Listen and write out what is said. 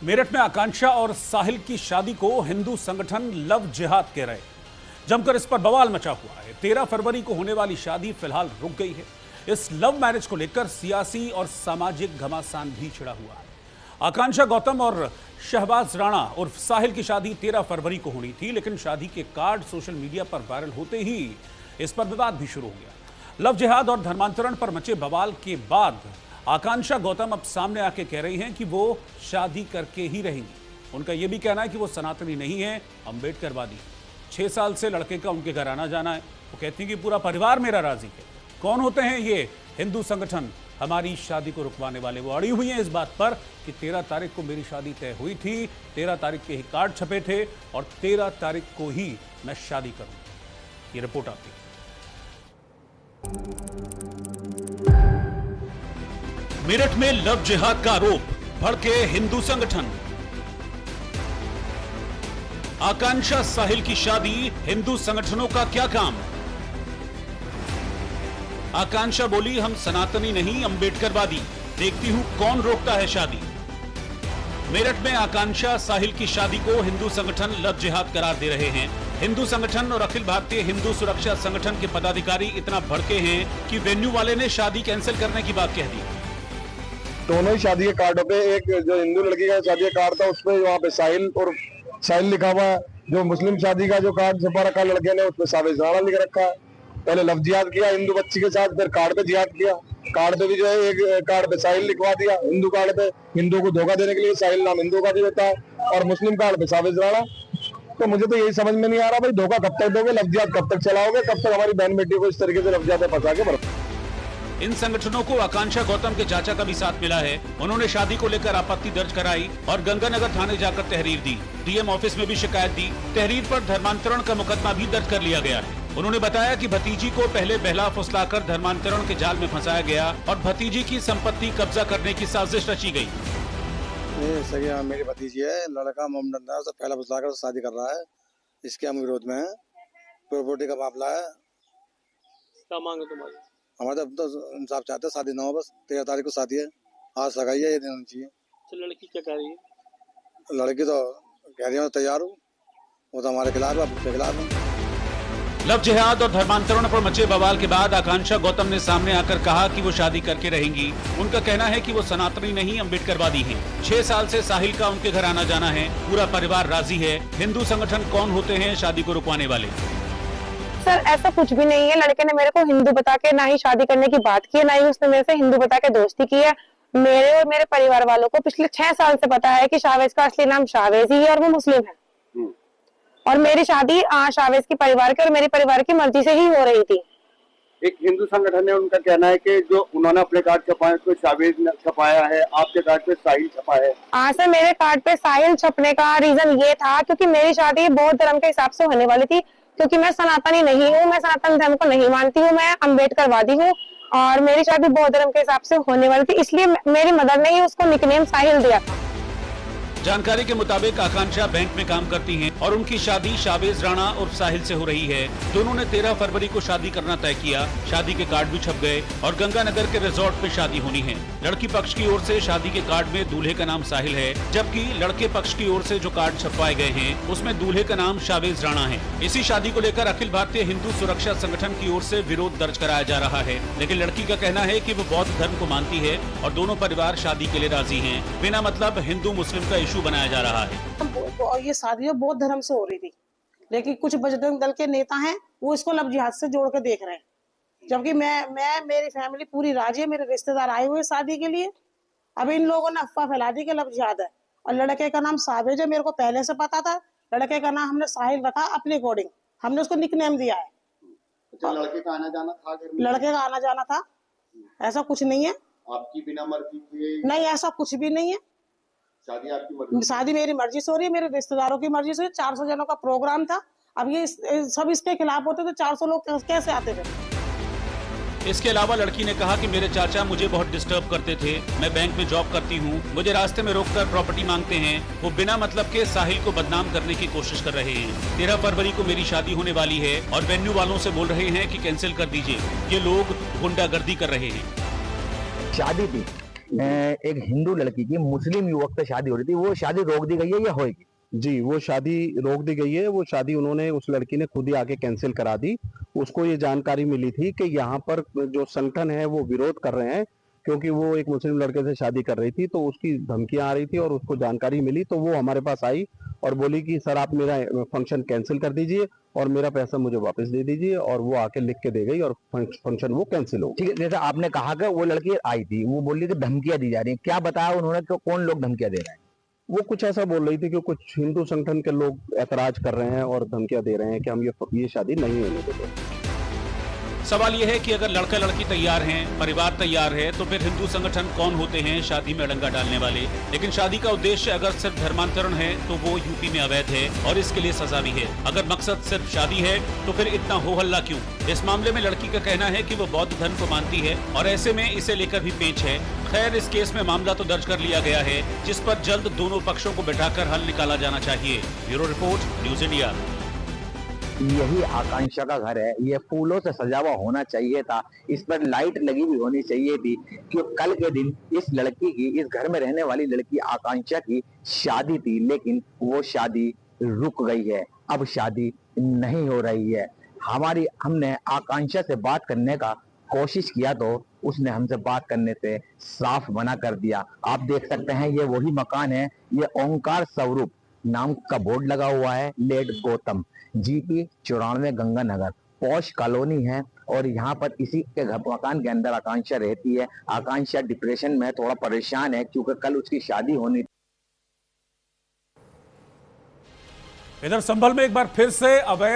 मेरठ में आकांक्षा और साहिल की शादी को हिंदू संगठन लव जिहाद कह रहे हैं। जमकर इस पर बवाल मचा हुआ है। 13 फरवरी को होने वाली शादी फिलहाल रुक गई है। इस लव मैरिज को लेकर सियासी और सामाजिक घमासान भी छिड़ा हुआ है। आकांक्षा गौतम और शहबाज राणा उर्फ साहिल की शादी 13 फरवरी को होनी थी, लेकिन शादी के कार्ड सोशल मीडिया पर वायरल होते ही इस पर विवाद भी शुरू हो गया। लव जिहाद और धर्मांतरण पर मचे बवाल के बाद आकांक्षा गौतम अब सामने आके कह रही हैं कि वो शादी करके ही रहेंगी। उनका यह भी कहना है कि वो सनातनी नहीं है, अम्बेडकरवादी। 6 साल से लड़के का उनके घर आना जाना है। वो कहती हैं कि पूरा परिवार मेरा राजी है। कौन होते हैं ये हिंदू संगठन हमारी शादी को रुकवाने वाले? वो अड़ी हुई हैं इस बात पर कि 13 तारीख को मेरी शादी तय हुई थी, 13 तारीख के ही कार्ड छपे थे और 13 तारीख को ही मैं शादी करूंगी। ये रिपोर्ट आती है। मेरठ में लव जिहाद का आरोप, भड़के हिंदू संगठन। आकांक्षा साहिल की शादी हिंदू संगठनों का क्या काम? आकांक्षा बोली, हम सनातनी नहीं अम्बेडकरवादी। देखती हूं कौन रोकता है शादी। मेरठ में आकांक्षा साहिल की शादी को हिंदू संगठन लव जिहाद करार दे रहे हैं। हिंदू संगठन और अखिल भारतीय हिंदू सुरक्षा संगठन के पदाधिकारी इतना भड़के हैं कि वेन्यू वाले ने शादी कैंसिल करने की बात कह दी। दोनों ही शादी के कार्डों पे, एक जो हिंदू लड़की का शादी का कार्ड था उसपे वहाँ पे साहिल और साहिल लिखा हुआ है। जो मुस्लिम शादी का जो कार्ड छपा रखा लड़के ने उसपे साबिज राणा लिख रखा है। पहले लव जिहाद किया हिंदू बच्ची के साथ, फिर कार्ड पे जिहाद किया। कार्ड पे भी जो है एक कार्ड पे साहिल लिखवा दिया। हिंदू कार्ड पे हिंदू को धोखा देने के लिए साहिल नाम हिंदू का भी होता है और मुस्लिम कार्ड पे साबिज राणा। तो मुझे तो यही समझ में नहीं आ रहा भाई, धोखा कब तक दोगे, लव जिहाद कब तक चलाओगे, कब तक हमारी बहन बेटी को इस तरीके से लव जिहाद में फंसा के बरतो। इन संगठनों को आकांक्षा गौतम के चाचा का भी साथ मिला है। उन्होंने शादी को लेकर आपत्ति दर्ज कराई और गंगानगर थाने जाकर तहरीर दी। डीएम ऑफिस में भी शिकायत दी। तहरीर पर धर्मांतरण का मुकदमा भी दर्ज कर लिया गया है। उन्होंने बताया कि भतीजी को पहले बहला फुसलाकर धर्मांतरण के जाल में फंसाया गया और भतीजी की संपत्ति कब्जा करने की साजिश रची गई। सही मेरी भतीजी है, लड़का मोहम्मद से पहला फुसलाकर शादी कर रहा है। इसके हम विरोध में है। प्रॉपर्टी का मामला है। क्या मांग है तुम्हारी? हमारे तो इंसाफ चाहते हैं, शादी ना हो, बस 13 तारीख को शादी है। आज सगाई है, ये दिन होनी चाहिए। तो लड़की क्या कह रही है? लड़की तो कह रही है तैयार हूँ, वो तो हमारे खिलाफ है, उसके खिलाफ है। लव जिहाद और धर्मांतरण पर मचे बवाल के बाद आकांक्षा गौतम ने सामने आकर कहा कि वो शादी करके रहेंगी। उनका कहना है कि वो सनातनी नहीं अम्बेडकरवादी हैं। 6 साल से साहिल का उनके घर आना जाना है, पूरा परिवार राजी है। हिंदू संगठन कौन होते हैं शादी को रुकवाने वाले? सर ऐसा कुछ भी नहीं है। लड़के ने मेरे को हिंदू बता के ना ही शादी करने की बात की है, ना ही उसने मेरे से हिंदू बता के दोस्ती की है। मेरे और मेरे परिवार वालों को पिछले 6 साल से पता है कि शाहवेज का असली नाम शाहवेज ही है और वो मुस्लिम है। और मेरी शादी शाहवेज के परिवार के और मेरे परिवार की मर्जी से ही हो रही थी। एक हिंदू संगठन है, उनका कहना है कि जो उन्होंने अपने कार्ड छपाए उसमें शाहवेज छपाया है, आपके कार्ड पे साहिल छपा है। सर मेरे कार्ड पे साहिल छपने का रीजन ये था क्योंकि मेरी शादी बौद्ध धर्म के हिसाब से होने वाली थी। क्योंकि मैं सनातनी नहीं हूँ, मैं सनातन धर्म को नहीं मानती हूँ, मैं अम्बेडकरवादी हूँ और मेरी शादी बौद्ध धर्म के हिसाब से होने वाली थी, इसलिए मेरी मदर ने ही उसको निकनेम साहिल दिया था। जानकारी के मुताबिक आकांक्षा बैंक में काम करती हैं और उनकी शादी शाहवेज राणा उर्फ साहिल से हो रही है। दोनों ने 13 फरवरी को शादी करना तय किया। शादी के कार्ड भी छप गए और गंगानगर के रिजॉर्ट में शादी होनी है। लड़की पक्ष की ओर से शादी के कार्ड में दूल्हे का नाम साहिल है, जबकि लड़के पक्ष की ओर से जो कार्ड छपवाए गए हैं उसमें दूल्हे का नाम शाहवेज राणा है। इसी शादी को लेकर अखिल भारतीय हिंदू सुरक्षा संगठन की ओर से विरोध दर्ज कराया जा रहा है, लेकिन लड़की का कहना है कि वो बौद्ध धर्म को मानती है और दोनों परिवार शादी के लिए राजी हैं। बिना मतलब हिंदू मुस्लिम का इशू बनाया जा रहा है। और ये शादी बौद्ध धर्म से हो रही थी, लेकिन कुछ बजरंग दल के नेता हैं वो इसको लव जिहाद से जोड़ के देख रहे हैं। जबकि मैं मेरी फैमिली पूरी राजी है, मेरे रिश्तेदार आए हुए शादी के लिए। अब इन लोगों ने अफवाह फैला दी कि लव जिहाद है और लड़के का नाम साहिल है। मेरे को पहले से पता था। लड़के का नाम हमने साहिल रखा अपने अकॉर्डिंग, हमने उसको निकनेम दिया है। लड़के का आना जाना था घर में? लड़के का आना जाना था, ऐसा कुछ नहीं है। आपकी बिना मर्जी के? नहीं, ऐसा कुछ भी नहीं है। शादी आपकी मर्जी? शादी मेरी मर्जी से हो रही है, मेरे रिश्तेदारों की मर्जी से। 400 जनों का प्रोग्राम था। अब ये सब इसके खिलाफ होते तो 400 लोग कैसे आते थे? इसके अलावा लड़की ने कहा कि मेरे चाचा मुझे बहुत डिस्टर्ब करते थे। मैं बैंक में जॉब करती हूँ, मुझे रास्ते में रोककर प्रॉपर्टी मांगते हैं। वो बिना मतलब के साहिल को बदनाम करने की कोशिश कर रहे हैं। 13 फरवरी को मेरी शादी होने वाली है और वेन्यू वालों से बोल रहे हैं कि कैंसिल कर दीजिए। ये लोग गुंडागर्दी कर रहे हैं। शादी थी एक हिंदू लड़की की मुस्लिम युवक से शादी हो रही थी, वो शादी रोक दी गई है या होगी? जी, वो शादी रोक दी गई है। वो शादी उन्होंने, उस लड़की ने खुद ही आके कैंसिल करा दी। उसको ये जानकारी मिली थी कि यहाँ पर जो संगठन है वो विरोध कर रहे हैं, क्योंकि वो एक मुस्लिम लड़के से शादी कर रही थी, तो उसकी धमकियां आ रही थी और उसको जानकारी मिली, तो वो हमारे पास आई और बोली कि सर आप मेरा फंक्शन कैंसिल कर दीजिए और मेरा पैसा मुझे वापस दे दीजिए, और वो आके लिख के दे गई और फंक्शन वो कैंसिल हो। ठीक है, जैसे आपने कहा कि वो लड़की आई थी, वो बोल रही थी धमकियां दी जा रही हैं, क्या बताया उन्होंने कि कौन लोग धमकियां दे रहे हैं? वो कुछ ऐसा बोल रही थी कि कुछ हिंदू संगठन के लोग ऐतराज कर रहे हैं और धमकियां दे रहे हैं कि हम ये शादी नहीं होने देंगे। सवाल यह है कि अगर लड़का लड़की तैयार हैं, परिवार तैयार है, तो फिर हिंदू संगठन कौन होते हैं शादी में अड़ंगा डालने वाले? लेकिन शादी का उद्देश्य अगर सिर्फ धर्मांतरण है तो वो यूपी में अवैध है और इसके लिए सजा भी है। अगर मकसद सिर्फ शादी है तो फिर इतना हो हल्ला क्यों? इस मामले में लड़की का कहना है कि वो बौद्ध धर्म को मानती है और ऐसे में इसे लेकर भी पेंच है। खैर, इस केस में मामला तो दर्ज कर लिया गया है, जिस पर जल्द दोनों पक्षों को बैठाकर हल निकाला जाना चाहिए। Bureau report, news India. यही आकांक्षा का घर है, ये फूलों से सजा हुआ होना चाहिए था, इस पर लाइट लगी हुई होनी चाहिए थी, क्योंकि कल के दिन इस लड़की की, इस घर में रहने वाली लड़की आकांक्षा की शादी थी, लेकिन वो शादी रुक गई है, अब शादी नहीं हो रही है। हमने आकांक्षा से बात करने का कोशिश किया तो उसने हमसे बात करने से साफ मना कर दिया। आप देख सकते हैं ये वही मकान है, ये ओंकार स्वरूप नाम का बोर्ड लगा हुआ है, late Gautam, GP 94 Ganganagar, posh colony है और यहाँ पर इसी के घर मकान के अंदर आकांक्षा रहती है। आकांक्षा डिप्रेशन में थोड़ा परेशान है क्योंकि कल उसकी शादी होनी। इधर संभल में एक बार फिर से अवैध